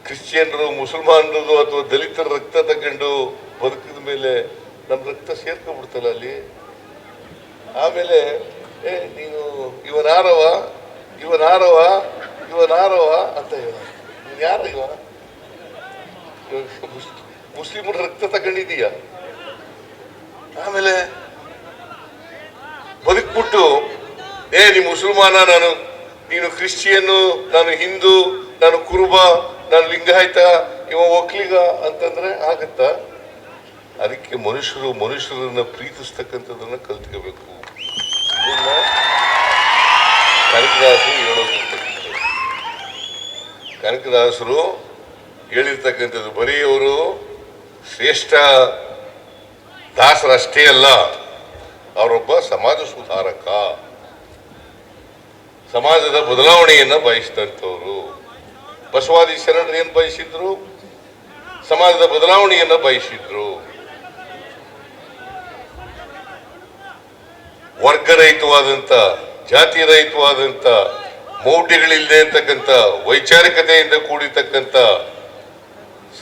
ಕ್ರಿಶ್ಚಿಯನ್ರು, ಮುಸಲ್ಮಾನರು ಅಥವಾ ದಲಿತರ ರಕ್ತ ತಗೊಂಡು ಬದುಕಿದ ಮೇಲೆ ನಮ್ಮ ರಕ್ತ ಸೇರ್ಕೊಂಡ್ಬಿಡ್ತಲ್ಲ ಅಲ್ಲಿ. ಆಮೇಲೆ ನೀನು ಇವನಾರವ ಅಂತ ಹೇಳ. ನೀನು ಯಾರ ಇವ? ಮುಸ್ಲಿಮರ ರಕ್ತ ತಗೊಂಡಿದೀಯ, ಆಮೇಲೆ ಬದುಕ್ಬಿಟ್ಟು ನೀ ಮುಸಲ್ಮಾನ, ನೀನು ಕ್ರಿಶ್ಚಿಯನ್ನು, ನಾನು ಹಿಂದೂ, ನಾನು ಕುರುಬ, ನಾನು ಲಿಂಗಾಯತ, ಇವ ಒಕ್ಲಿಗ ಅಂತಂದ್ರೆ ಆಗತ್ತಾ? ಅದಕ್ಕೆ ಮನುಷ್ಯರನ್ನ ಪ್ರೀತಿಸ್ತಕ್ಕಂಥದ್ದನ್ನ ಕಲ್ತ್ಕೋಬೇಕು. ಇದನ್ನ ಕನಕದಾಸರು ಹೇಳೋದಿರ್ತಕ್ಕಂಥದ್ದು. ಕನಕದಾಸರು ಹೇಳಿರ್ತಕ್ಕಂಥದ್ದು ಬರೀ ಅವರು ಶ್ರೇಷ್ಠ ದಾಸರಷ್ಟೇ ಅಲ್ಲ, ಅವರೊಬ್ಬ ಸಮಾಜ ಸುಧಾರಕ, ಸಮಾಜದ ಬದಲಾವಣೆಯನ್ನ ಬಯಸಿದಂಥವ್ರು. ಬಸವಾದಿ ಶರಣರು ಏನ್ ಬಯಸಿದ್ರು? ಸಮಾಜದ ಬದಲಾವಣೆಯನ್ನ ಬಯಸಿದ್ರು. ವರ್ಗರಹಿತವಾದಂತ, ಜಾತಿ ರಹಿತವಾದಂತ, ಮೌಢ್ಯಗಳಿಲ್ಲದೆ ಇರ್ತಕ್ಕಂಥ, ವೈಚಾರಿಕತೆಯಿಂದ ಕೂಡಿರ್ತಕ್ಕಂಥ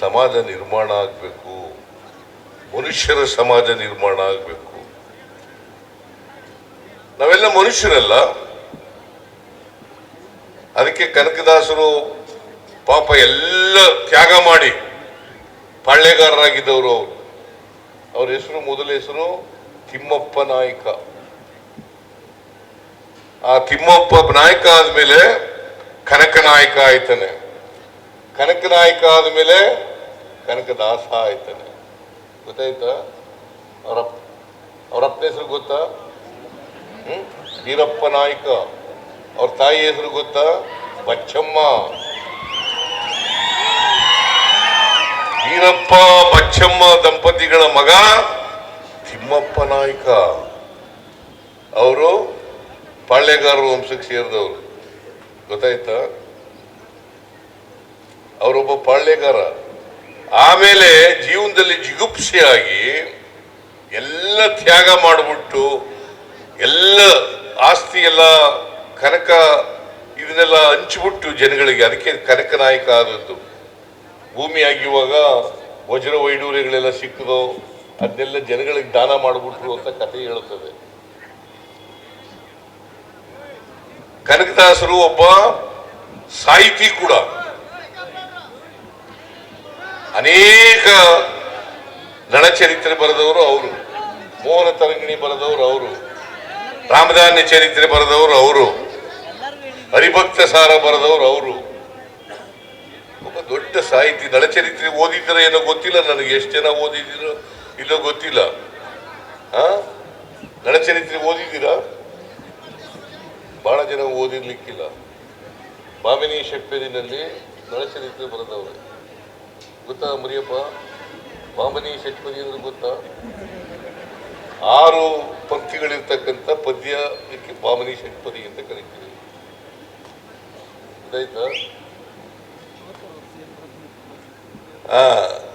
ಸಮಾಜ ನಿರ್ಮಾಣ ಆಗಬೇಕು. ಮನುಷ್ಯರ ಸಮಾಜ ನಿರ್ಮಾಣ ಆಗಬೇಕು. ನಾವೆಲ್ಲ ಮನುಷ್ಯರಲ್ಲ. ಅದಕ್ಕೆ ಕನಕದಾಸರು ಪಾಪ ಎಲ್ಲ ತ್ಯಾಗ ಮಾಡಿ ಪಾಳ್ಯಗಾರರಾಗಿದ್ದವರು. ಅವ್ರ ಹೆಸರು, ಮೊದಲ ಹೆಸರು ತಿಮ್ಮಪ್ಪ ನಾಯಕ. ಆ ತಿಮ್ಮಪ್ಪ ನಾಯಕ ಆದ್ಮೇಲೆ ಕನಕ ನಾಯಕ ಆಯ್ತಾನೆ. ಕನಕ ನಾಯಕ ಆದ್ಮೇಲೆ ಕನಕದಾಸ ಆಯ್ತಾನೆ. ಗೊತ್ತಾಯ್ತಾ? ಅವರಪ್ಪನ ಹೆಸರು ಗೊತ್ತಾ? ವೀರಪ್ಪ ನಾಯಕ. ಅವ್ರ ತಾಯಿ ಹೆಸರು ಗೊತ್ತಾ? ಬಚ್ಚಮ್ಮ. ವೀರಪ್ಪ ಬಚ್ಚಮ್ಮ ದಂಪತಿಗಳ ಮಗ ತಿಮ್ಮಪ್ಪ ನಾಯಕ. ಅವರು ಪಾಳ್ಯಗಾರರ ವಂಶಕ್ಕೆ ಸೇರಿದವರು. ಗೊತ್ತಾಯ್ತಾ? ಅವರೊಬ್ಬ ಪಾಳ್ಯಗಾರ. ಆಮೇಲೆ ಜೀವನದಲ್ಲಿ ಜಿಗುಪ್ಸೆಯಾಗಿ ಎಲ್ಲ ತ್ಯಾಗ ಮಾಡಿಬಿಟ್ಟು ಎಲ್ಲ ಆಸ್ತಿ ಎಲ್ಲ ಕನಕ ಇದನ್ನೆಲ್ಲ ಹಂಚಿಬಿಟ್ಟು ಜನಗಳಿಗೆ, ಅದಕ್ಕೆ ಕನಕ ನಾಯಕ ಆದದ್ದು. ಭೂಮಿ ಆಗಿರುವಾಗ ವಜ್ರ ವೈಡೂರ್ಯಗಳೆಲ್ಲ ಸಿಕ್ಕದೋ ಅದನ್ನೆಲ್ಲ ಜನಗಳಿಗೆ ದಾನ ಮಾಡಿಬಿಟ್ರು ಅಂತ ಕಥೆ ಹೇಳುತ್ತದೆ. ಕನಕದಾಸರು ಒಬ್ಬ ಸಾಹಿತಿ ಕೂಡ. ಅನೇಕ ನಳಚರಿತ್ರೆ ಬರೆದವರು ಅವರು, ಮೋಹನ ತರಂಗಿಣಿ ಬರೆದವರು ಅವರು, ರಾಮಧಾನ್ಯ ಚರಿತ್ರೆ ಬರೆದವರು ಅವರು, ಹರಿಭಕ್ತ ಸಾರ ಬರೆದವರು ಅವರು. ಒಬ್ಬ ದೊಡ್ಡ ಸಾಹಿತಿ. ನಳಚರಿತ್ರೆ ಓದಿದ್ರೆ ಏನೋ ಗೊತ್ತಿಲ್ಲ ನನಗೆ, ಎಷ್ಟು ಜನ ಓದಿದಿರೋ ಇಲ್ಲೋ ಗೊತ್ತಿಲ್ಲ. ನಳಚರಿತ್ರೆ ಓದಿದ್ದೀರಾ? ಬಹಳ ಜನ ಓದಿರ್ಲಿಕ್ಕಿಲ್ಲ. ಭಾಮಿನಿ ಷಟ್ಪದಿನಲ್ಲಿ ನಳಚರಿತ್ರೆ ಬರೆದವರು. ಗೊತ್ತಾ ಮುರಿಯಪ್ಪ? ಭಾಮಿನಿ ಷಟ್ಪದಿ ಅಂದ್ರೆ ಗೊತ್ತಾ? 6 ಪಂಕ್ತಿಗಳಿರ್ತಕ್ಕಂಥ ಪದ್ಯ, ಇದಕ್ಕೆ ಭಾಮಿನಿ ಷಟ್ಪದಿ ಅಂತ ಕರಿತೀವಿ. ಗೊತ್ತಾಯ್ತಾ?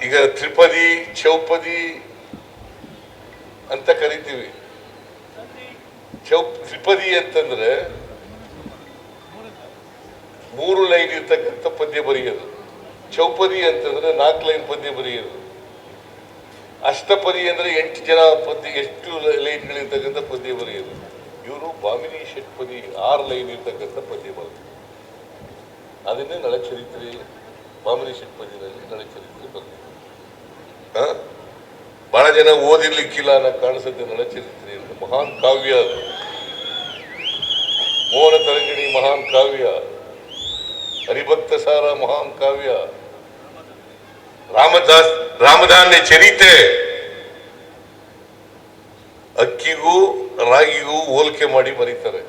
ಈಗ ತ್ರಿಪದಿ, ಚೌಪದಿ ಅಂತ ಕರಿತೀವಿ. ತ್ರಿಪದಿ ಅಂತಂದ್ರೆ 3 ಲೈನ್ ಇರ್ತಕ್ಕಂಥ ಪದ್ಯ ಬರೆಯೋದು. ಚೌಪದಿ ಅಂತಂದ್ರೆ 4 ಲೈನ್ ಪದ್ಯ ಬರೆಯೋದು. ಅಷ್ಟಪದಿ ಅಂದ್ರೆ 8 ಜನ ಪದ್ಯ, 8 ಲೈನ್ಗಳಿರ್ತಕ್ಕಂಥ ಪದ್ಯ ಬರೆಯೋದು. ಇವರು ಭಾಮಿನಿ ಷಟ್ಪದಿ 6 ಲೈನ್ ಇರ್ತಕ್ಕಂಥ ಪದ್ಯ ಬರೆದು ಅದನ್ನೇ ನಳಚರಿತ್ರೆ, ಭಾಮಿನಿ ಷಟ್ಪದಿನಲ್ಲಿ ನಳಚರಿತ್ರೆ ಬರೆದಿದೆ. ಬಹಳ ಜನ ಓದಿರ್ಲಿಕ್ಕಿಲ್ಲ ಅನ್ನೋ ಕಾಣಿಸುತ್ತೆ. ನಳಚರಿತ್ರೆ ಅಂತ ಮಹಾನ್ ಕಾವ್ಯ ಅದು. ಮೋಹನ ತರಂಗಿಣಿ ಮಹಾನ್ ಕಾವ್ಯ, ಹರಿಭಕ್ತ ಸಾರ ಮಹಾನ್ ಕಾವ್ಯ, ರಾಮಧಾನ್ಯ ಚರಿತೆ. ಅಕ್ಕಿಗೂ ರಾಗಿಗೂ ಹೋಲಿಕೆ ಮಾಡಿ ಬರೀತಾರೆ.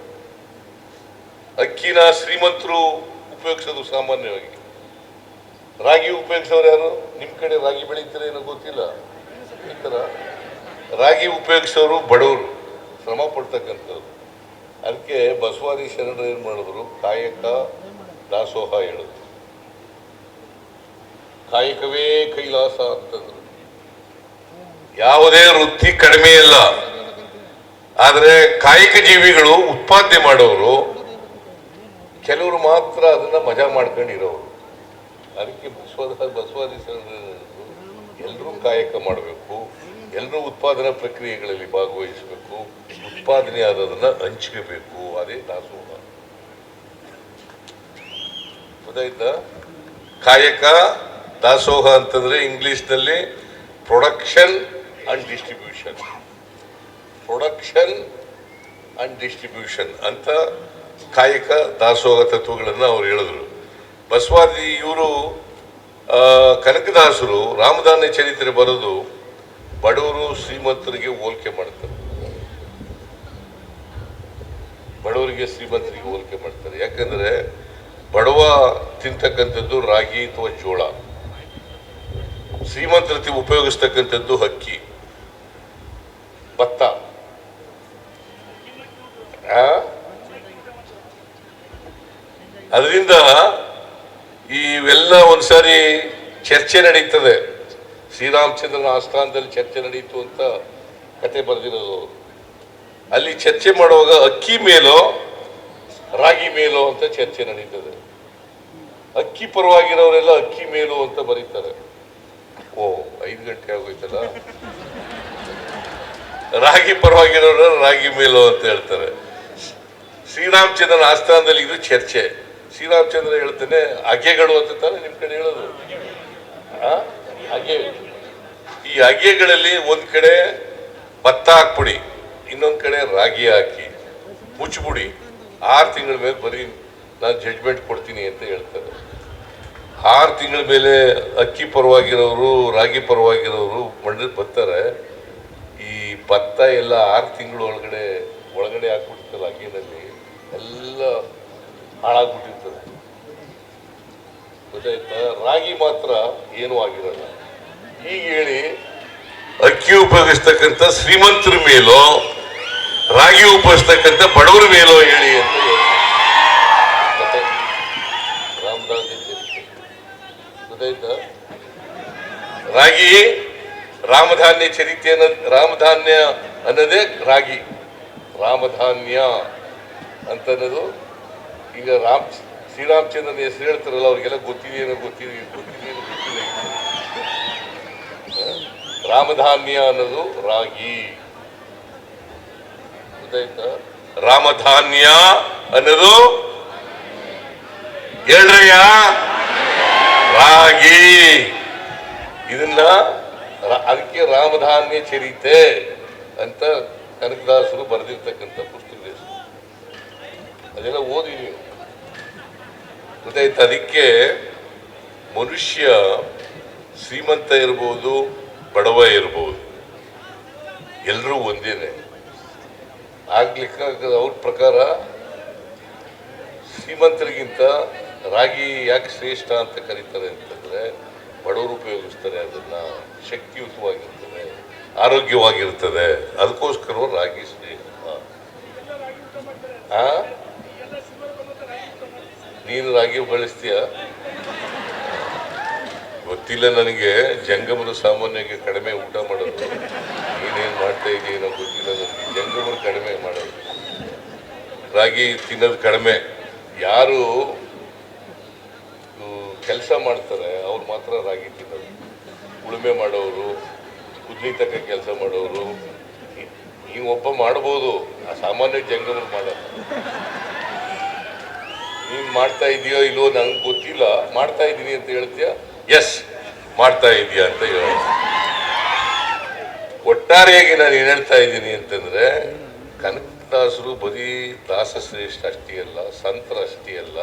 ಅಕ್ಕಿನ ಶ್ರೀಮಂತರು ಉಪಯೋಗಿಸೋದು ಸಾಮಾನ್ಯವಾಗಿ. ರಾಗಿ ಉಪಯೋಗಿಸೋರು ಯಾರು? ನಿಮ್ ಕಡೆ ರಾಗಿ ಬೆಳೀತಾರೆ ಏನೋ ಗೊತ್ತಿಲ್ಲ. ಈ ತರ ರಾಗಿ ಉಪಯೋಗಿಸೋರು ಬಡವರು, ಶ್ರಮ ಪಡ್ತಕ್ಕಂಥವ್ರು. ಅದಕ್ಕೆ ಬಸವಾದಿ ಶರಣರು ಏನ್ ಮಾಡಿದ್ರು? ಕಾಯಕ ದಾಸೋಹ ಹೇಳಿದ್ರು. ಕಾಯಕವೇ ಕೈಲಾಸ ಅಂತಂದ್ರು. ಯಾವುದೇ ವೃತ್ತಿ ಕಡಿಮೆ ಇಲ್ಲ, ಆದ್ರೆ ಕಾಯಕ ಜೀವಿಗಳು, ಉತ್ಪಾದನೆ ಮಾಡೋರು, ಕೆಲವರು ಮಾತ್ರ ಅದನ್ನ ಮಜಾ ಮಾಡ್ಕೊಂಡಿರೋರು. ಅದಕ್ಕೆ ಬಸವಾದಿ ಎಲ್ಲರೂ ಕಾಯಕ ಮಾಡಬೇಕು, ಎಲ್ಲರೂ ಉತ್ಪಾದನಾ ಪ್ರಕ್ರಿಯೆಗಳಲ್ಲಿ ಭಾಗವಹಿಸಬೇಕು, ಉತ್ಪಾದನೆ ಆದದನ್ನ ಹಂಚ್ಕೋಬೇಕು. ಅದೇ ದಾಸೋಹ. ಗೊತ್ತಾಯ್ತಾ? ಕಾಯಕ ದಾಸೋಹ ಅಂತಂದ್ರೆ ಇಂಗ್ಲಿಷ್ನಲ್ಲಿ production and distribution, production and distribution ಅಂತ ಕಾಯಕ ದಾಸೋಹ ತತ್ವಗಳನ್ನು ಅವ್ರು ಹೇಳಿದ್ರು. ಬಸವಾದಿ ಇವರು ಕನಕದಾಸರು ರಾಮಧಾನ್ಯ ಚರಿತ್ರೆ ಬರೆದು ಬಡವರು ಶ್ರೀಮಂತರಿಗೆ ಹೋಲಿಕೆ ಮಾಡ್ತಾರೆ, ಬಡವರಿಗೆ ಶ್ರೀಮಂತರಿಗೆ ಹೋಲಿಕೆ ಮಾಡ್ತಾರೆ. ಯಾಕಂದ್ರೆ ಬಡವ ತಿಂತಕ್ಕಂಥದ್ದು ರಾಗಿ ಅಥವಾ ಜೋಳ, ಶ್ರೀಮಂತರತಿ ಉಪಯೋಗಿಸ್ತಕ್ಕಂಥದ್ದು ಅಕ್ಕಿ, ಭತ್ತ. ಅದರಿಂದ ಇವೆಲ್ಲ ಒಂದ್ಸಾರಿ ಚರ್ಚೆ ನಡೀತದೆ. ಶ್ರೀರಾಮಚಂದ್ರನ ಆಸ್ಥಾನದಲ್ಲಿ ಚರ್ಚೆ ನಡೀತು ಅಂತ ಕತೆ ಬರೆದಿರೋದು. ಅಲ್ಲಿ ಚರ್ಚೆ ಮಾಡುವಾಗ ಅಕ್ಕಿ ಮೇಲೋ ರಾಗಿ ಮೇಲೋ ಅಂತ ಚರ್ಚೆ ನಡೀತದೆ. ಅಕ್ಕಿ ಪರವಾಗಿರೋರೆಲ್ಲ ಅಕ್ಕಿ ಮೇಲೋ ಅಂತ ಬರೀತಾರೆ. ಓ 5 ಗಂಟೆ ಆಗೋಯ್ತಲ್ಲ. ರಾಗಿ ಪರವಾಗಿರೋರು ರಾಗಿ ಮೇಲೋ ಅಂತ ಹೇಳ್ತಾರೆ. ಶ್ರೀರಾಮಚಂದ್ರನ ಆಸ್ಥಾನದಲ್ಲಿ ಇದು ಚರ್ಚೆ. ಶ್ರೀರಾಮಚಂದ್ರ ಹೇಳ್ತಾನೆ ಅಗೆಗಳು ಅಂತ ತಾನೆ ನಿಮ್ ಕಡೆ ಹೇಳೋದು. ಅಗೆ, ಈ ಅಗೆಗಳಲ್ಲಿ ಒಂದ್ ಕಡೆ ಭತ್ತ ಹಾಕ್ಬಿಡಿ, ಇನ್ನೊಂದ್ ಕಡೆ ರಾಗಿ ಹಾಕಿ ಮುಚ್ಚಿಬಿಡಿ, 6 ತಿಂಗಳ ಮೇಲೆ ಬರೀ ನಾನು ಜಡ್ಜ್ಮೆಂಟ್ ಕೊಡ್ತೀನಿ ಅಂತ ಹೇಳ್ತಾರೆ. 6 ತಿಂಗಳ ಮೇಲೆ ಅಕ್ಕಿ ಪರವಾಗಿರೋರು ರಾಗಿ ಪರವಾಗಿರೋರು ಮಂಡ್ಯ ಬರ್ತಾರೆ. ಈ ಭತ್ತ ಎಲ್ಲ 6 ತಿಂಗಳು ಒಳಗಡೆ ಹಾಕ್ಬಿಡ್ತಲ್ಲ, ಅಗ್ಗಿನಲ್ಲಿ ಎಲ್ಲ ಹಾಳಾಗ್ಬಿಟ್ಟಿರ್ತದೆ. ಗೊತ್ತಾಯ್ತಾ? ರಾಗಿ ಮಾತ್ರ ಏನೂ ಆಗಿರಲ್ಲ. ಹೀಗೆ ಹೇಳಿ ಅಕ್ಕಿ ಉಪಯೋಗಿಸ್ತಕ್ಕಂಥ ಶ್ರೀಮಂತರ ಮೇಲೋ ರಾಗಿ ಉಪಯೋಗಿಸ್ತಕ್ಕಂಥ ಬಡವರ ಮೇಲೋ ಹೇಳಿ ಅಂತ ಹೇಳ್ತಾರೆ. ರಾಮಧಾನ್ಯ ಗೊತ್ತಾಯ್ತಾ? ರಾಗಿ ರಾಮಧಾನ್ಯ ಚರಿತ್ರೆ ರಾಮಧಾನ್ಯ ಅನ್ನೋದೇ ರಾಗಿ, ರಾಮಧಾನ್ಯ ಅಂತ ಅನ್ನೋದು. ಈಗ ಶ್ರೀರಾಮಚಂದ್ರನ ಹೆಸರು ಹೇಳ್ತಾರಲ್ಲ, ಅವ್ರಿಗೆಲ್ಲ ಗೊತ್ತಿದೆಯೇನೋ ಗೊತ್ತಿಲ್ಲ. ರಾಮಧಾನ್ಯ ಅನ್ನೋದು ರಾಗಿ. ಗೊತ್ತಾಯ್ತಾ? ರಾಮಧಾನ್ಯ ಅನ್ನೋದು ಹೇಳ್ರಯ್ಯ ರಾಗಿ. ಇದನ್ನ ಅದಕ್ಕೆ ರಾಮಧಾನ್ಯ ಚರಿತೆ ಅಂತ ಕನಕದಾಸರು ಬರೆದಿರ್ತಕ್ಕಂಥ ಪುಸ್ತಕ. ಅದೆಲ್ಲ ಓದಿ ನೀವು. ಗೊತ್ತಾಯ್ತು? ಅದಕ್ಕೆ ಮನುಷ್ಯ ಶ್ರೀಮಂತ ಇರ್ಬೋದು, ಬಡವ ಇರ್ಬೋದು, ಎಲ್ಲರೂ ಒಂದೇನೆ ಆಗ್ಲಿಕ್ಕೆ. ಅವ್ರ ಪ್ರಕಾರ ಶ್ರೀಮಂತರಿಗಿಂತ ರಾಗಿ ಯಾಕೆ ಶ್ರೇಷ್ಠ ಅಂತ ಕರೀತಾರೆ ಅಂತಂದ್ರೆ, ಬಡವರು ಉಪಯೋಗಿಸ್ತಾರೆ, ಅದನ್ನ ಶಕ್ತಿಯುತವಾಗಿರ್ತದೆ, ಆರೋಗ್ಯವಾಗಿರ್ತದೆ. ಅದಕ್ಕೋಸ್ಕರ ರಾಗಿ ಶ್ರೇಷ್ಠ. ನೀನು ರಾಗಿ ಬಳಸ್ತೀಯ ಗೊತ್ತಿಲ್ಲ ನನಗೆ. ಜಂಗಮರು ಸಾಮಾನ್ಯವಾಗಿ ಕಡಿಮೆ ಊಟ ಮಾಡೋದು. ನೀನೇನು ಮಾಡ್ತಾ ಇದೀನೋ ಗೊತ್ತಿಲ್ಲ ನನಗೆ. ಜಂಗಮರು ಕಡಿಮೆ ಮಾಡೋದು, ರಾಗಿ ತಿನ್ನೋದು ಕಡಿಮೆ. ಯಾರು ಕೆಲಸ ಮಾಡ್ತಾರೆ ಅವ್ರು ಮಾತ್ರ ರಾಗಿ ತಿನ್ನೋದು. ಉಳುಮೆ ಮಾಡೋರು, ಕುದ್ಲಿ ತಕ್ಕ ಕೆಲಸ ಮಾಡೋರು, ನೀವು ಒಬ್ಬ ಮಾಡ್ಬೋದು, ಆ ಸಾಮಾನ್ಯ ಜಂಗಮರು ಮಾಡಲ್ಲ. ನೀನ್ ಮಾಡ್ತಾ ಇದೀಯೋ ಇಲ್ಲೋ ನಂಗೆ ಗೊತ್ತಿಲ್ಲ, ಮಾಡ್ತಾ ಇದ್ದೀನಿ ಅಂತ ಹೇಳ್ತೀಯ. ಎಸ್, ಮಾಡ್ತಾ ಇದೀಯ ಅಂತ ಹೇಳ. ಒಟ್ಟಾರೆಯಾಗಿ ನಾನು ಏನ್ ಹೇಳ್ತಾ ಇದ್ದೀನಿ ಅಂತಂದ್ರೆ, ಕನಕದಾಸರು ಬರೀ ದಾಸಶ್ರೇಷ್ಠ ಅಷ್ಟೇ ಅಲ್ಲ, ಸಂತರ ಅಷ್ಟೇ ಅಲ್ಲ,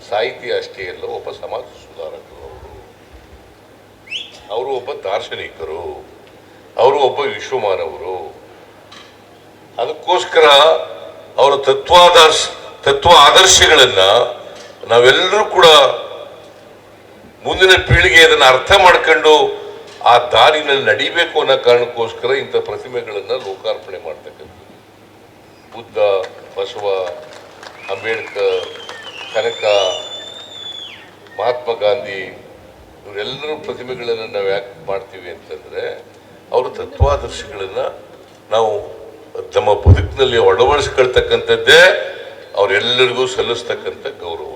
ಸಾಹಿತ್ಯ ಅಷ್ಟೇ ಅಲ್ಲ, ಒಬ್ಬ ಸಮಾಜ ಸುಧಾರಕರು ಅವರು ಒಬ್ಬ ದಾರ್ಶನಿಕರು, ಅವರು ಒಬ್ಬ ವಿಶ್ವಮಾನವರು. ಅದಕ್ಕೋಸ್ಕರ ಅವರ ತತ್ವ ಆದರ್ಶಗಳನ್ನ ನಾವೆಲ್ಲರೂ ಕೂಡ ಮುಂದಿನ ಪೀಳಿಗೆ ಅದನ್ನು ಅರ್ಥ ಮಾಡ್ಕೊಂಡು ಆ ದಾರಿನಲ್ಲಿ ನಡಿಬೇಕು ಅನ್ನೋ ಕಾರಣಕ್ಕೋಸ್ಕರ ಇಂಥ ಪ್ರತಿಮೆಗಳನ್ನ ಲೋಕಾರ್ಪಣೆ ಮಾಡ್ತಕ್ಕಂಥದ್ದು. ಬುದ್ಧ, ಬಸವ, ಅಂಬೇಡ್ಕರ್, ಕನಕ, ಮಹಾತ್ಮ ಗಾಂಧಿ ಇವರೆಲ್ಲರೂ ಪ್ರತಿಮೆಗಳನ್ನು ನಾವು ಯಾಕೆ ಮಾಡ್ತೀವಿ ಅಂತಂದ್ರೆ, ಅವರ ತತ್ವಾದರ್ಶಗಳನ್ನ ನಾವು ನಮ್ಮ ಬದುಕಿನಲ್ಲಿ ಅಳವಡಿಸ್ಕೊಳ್ತಕ್ಕಂಥದ್ದೇ ಅವರೆಲ್ಲರಿಗೂ ಸಲ್ಲಿಸ್ತಕ್ಕಂಥ ಗೌರವ.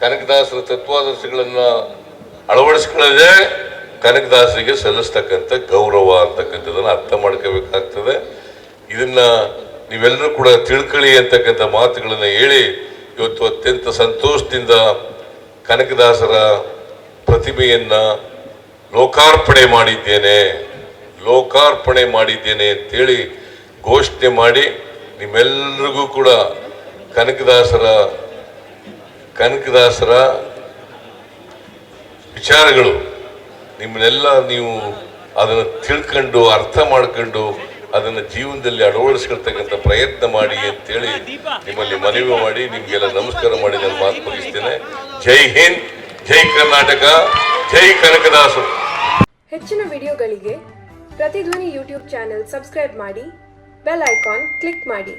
ಕನಕದಾಸರ ತತ್ವಾದರ್ಶಗಳನ್ನು ಅಳವಡಿಸ್ಕೊಳ್ಳೋದೇ ಕನಕದಾಸರಿಗೆ ಸಲ್ಲಿಸ್ತಕ್ಕಂಥ ಗೌರವ ಅಂತಕ್ಕಂಥದ್ದನ್ನು ಅರ್ಥ ಮಾಡ್ಕೋಬೇಕಾಗ್ತದೆ. ಇದನ್ನ ನೀವೆಲ್ಲರೂ ಕೂಡ ತಿಳ್ಕೊಳ್ಳಿ ಅಂತಕ್ಕಂಥ ಮಾತುಗಳನ್ನು ಹೇಳಿ ಇವತ್ತು ಅತ್ಯಂತ ಸಂತೋಷದಿಂದ ಕನಕದಾಸರ ಪ್ರತಿಮೆಯನ್ನ ಲೋಕಾರ್ಪಣೆ ಮಾಡಿದ್ದೇನೆ ಅಂತೇಳಿ ಘೋಷಣೆ ಮಾಡಿ ನಿಮ್ಮೆಲ್ಲರಿಗೂ ಕೂಡ ಕನಕದಾಸರ ವಿಚಾರಗಳು ನಿಮ್ಮನ್ನೆಲ್ಲ ನೀವು ಅದನ್ನು ತಿಳ್ಕೊಂಡು ಅರ್ಥ ಮಾಡ್ಕೊಂಡು ಅದನ್ನು ಜೀವನದಲ್ಲಿ ಅಳವಡಿಸ್ಕೊಳ್ತಕ್ಕಂಥ ಪ್ರಯತ್ನ ಮಾಡಿ ಅಂತೇಳಿ ನಿಮ್ಮಲ್ಲಿ ಮನವಿ ಮಾಡಿ ನಿಮಗೆಲ್ಲ ನಮಸ್ಕಾರ ಮಾಡಿ ನಾನು ಮಾತು ಮುಗಿಸ್ತೇನೆ. ಜೈ ಹಿಂದ್, ಜೈ ಕರ್ನಾಟಕ, ಜೈ ಕನಕದಾಸರು. ಹೆಚ್ಚಿನ ವಿಡಿಯೋಗಳಿಗೆ ಪ್ರತಿಧ್ವನಿ ಯೂಟ್ಯೂಬ್ ಚಾನೆಲ್ ಸಬ್ಸ್ಕ್ರೈಬ್ ಮಾಡಿ, ಬೆಲ್ ಐಕಾನ್ ಕ್ಲಿಕ್ ಮಾಡಿ.